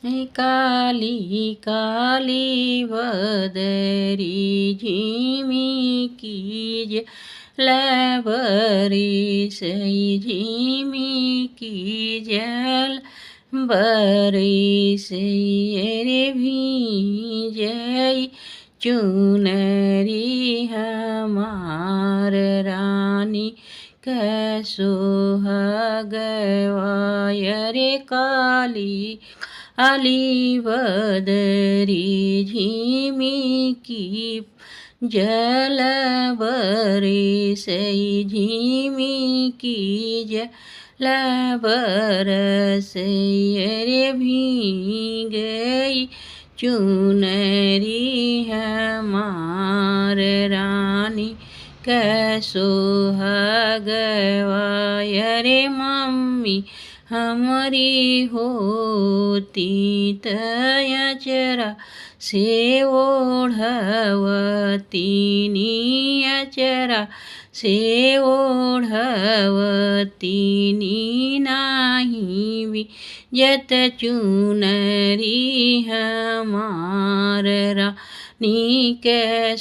काली काली वदरी झिमिकी जलबरी सई झिमिकी जल बरी सई रे भीजई चुनरी हमार रानी कै सुहागवाय रे काली काली वदरी झिमिकी जलबरी सई झिमिकी जलबरसई रे भीगई चुनरी हमार रानी कै सुहागवाय रे मम्मी हमारी होती तयचरा से ओढ़वतीनी अचरा से ओढ़वतीनी नाही विजत चुनरी हमार रानी कै